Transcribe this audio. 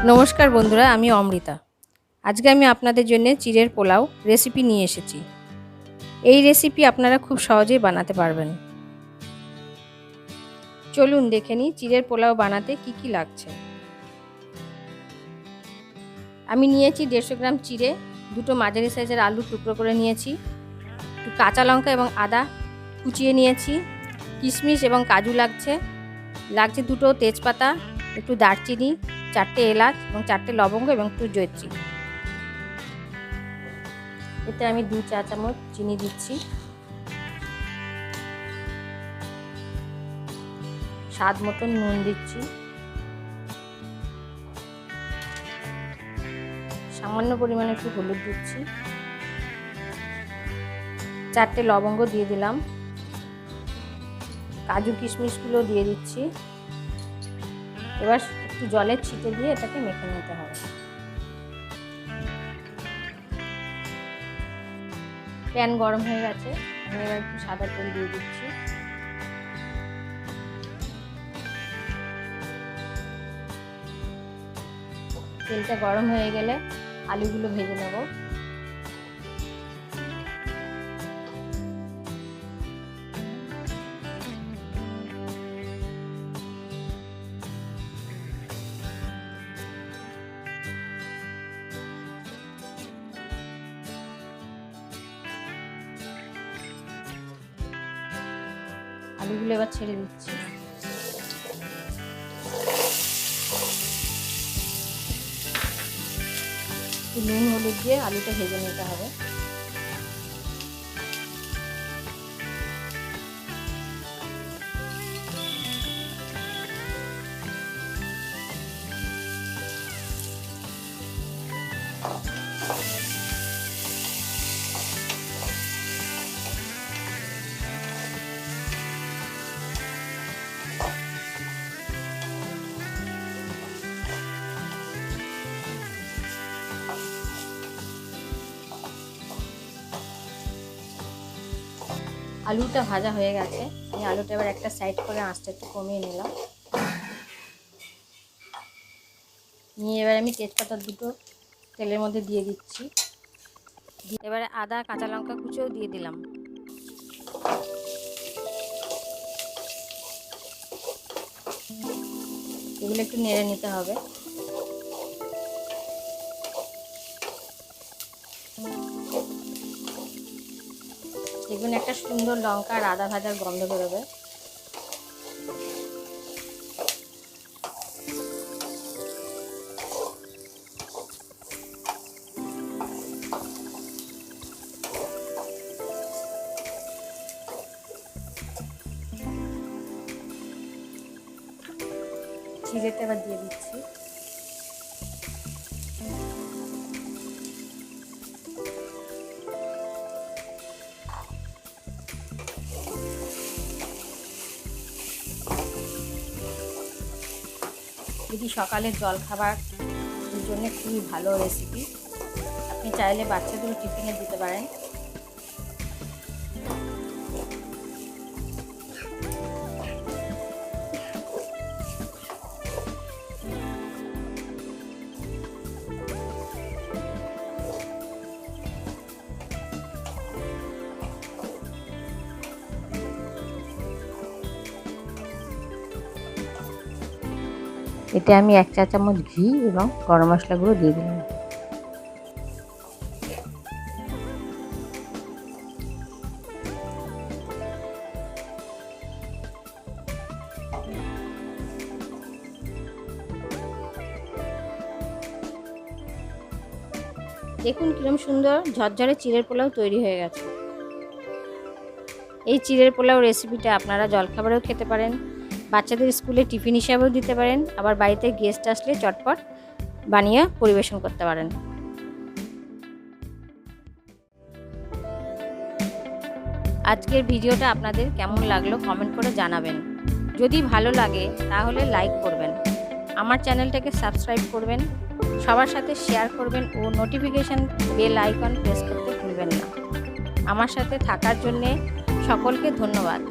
নমস্কার বন্ধুরা, আমি অমৃতা। আজকে আমি আপনাদের জন্য চিড়ের পোলাও রেসিপি নিয়ে এসেছি। এই রেসিপি আপনারা খুব সহজেই বানাতে পারবেন। চলুন দেখে নিই চিড়ের পোলাও বানাতে কি কি লাগছে। আমি নিয়েছি 150 গ্রাম চিড়ে, দুটো মাঝারি সাইজের আলু টুকরো করে নিয়েছি, একটু কাঁচা লঙ্কা এবং আদা কুচিয়ে নিয়েছি, কিশমিশ এবং কাজু লাগছে দুটো তেজপাতা, একটু দারচিনি, 4টে এলাচ এবং 4টে লবঙ্গ এবং একটু জয়ত্রী। এতে আমি 2 চা চামচ চিনি দিচ্ছি, স্বাদ মতন নুন দিচ্ছি, সামান্য পরিমাণে একটু হলুদ দিচ্ছি, 4টে লবঙ্গ দিয়ে দিলাম, কাজু কিশমিশগুলো দিয়ে দিচ্ছি। এবার একটু জলের ছিটে দিয়ে এটাকে মেখে নিতে হবে। প্যান গরম হয়ে গেছে, আমি এবার একটু সাদা তেল দিয়ে দিচ্ছি। তেলটা গরম হয়ে গেলে আলুগুলো ভেজে নেব। আলুগুলো এবার ছেড়ে দিচ্ছি। নুন হলুদ দিয়ে আলুটা ভেজে নিতে হবে। আলুটা ভাজা হয়ে গেছে, আমি আলুটা এবার একটা সাইড করে আঁচটা একটু কমিয়ে নিলাম। নিয়ে এবার আমি তেজপাতা দুটো তেলের মধ্যে দিয়ে দিচ্ছি। এবারে আদা কাঁচা লঙ্কা কুচিও দিয়ে দিলাম। এগুলো একটু নেড়ে নিতে হবে। দেখবেন একটা সুন্দর লঙ্কা আর আদা ভাজার গন্ধ বেরোবে। চিড়েটা এবার দিয়ে দিচ্ছি। এটি সকালের জলখাবারের জন্য খুবই ভালো রেসিপি। আপনি চাইলে বাচ্চাদের টিফিনে দিতে পারেন। এতে আমি 1 চা চামচ ঘি এবং গরম মশলাগুলো দিয়ে দিলাম। দেখুন কিরকম সুন্দর ঝরঝরে চিড়ের পোলাও তৈরি হয়ে গেছে। এই চিড়ের পোলাও রেসিপিটা আপনারা জলখাবারেও খেতে পারেন, বাচ্চাদের স্কুলে টিফিন হিসাবেও দিতে পারেন, আবার বাড়িতে গেস্ট আসলে চটপট বানিয়ে পরিবেশন করতে পারেন। আজকের ভিডিওটা আপনাদের কেমন লাগলো কমেন্ট করে জানাবেন। যদি ভালো লাগে তাহলে লাইক করবেন, আমার চ্যানেলটাকে সাবস্ক্রাইব করবেন, সবার সাথে শেয়ার করবেন ও নোটিফিকেশান বেল আইকন প্রেস করতে ভুলবেন না। আমার সাথে থাকার জন্যে সকলকে ধন্যবাদ।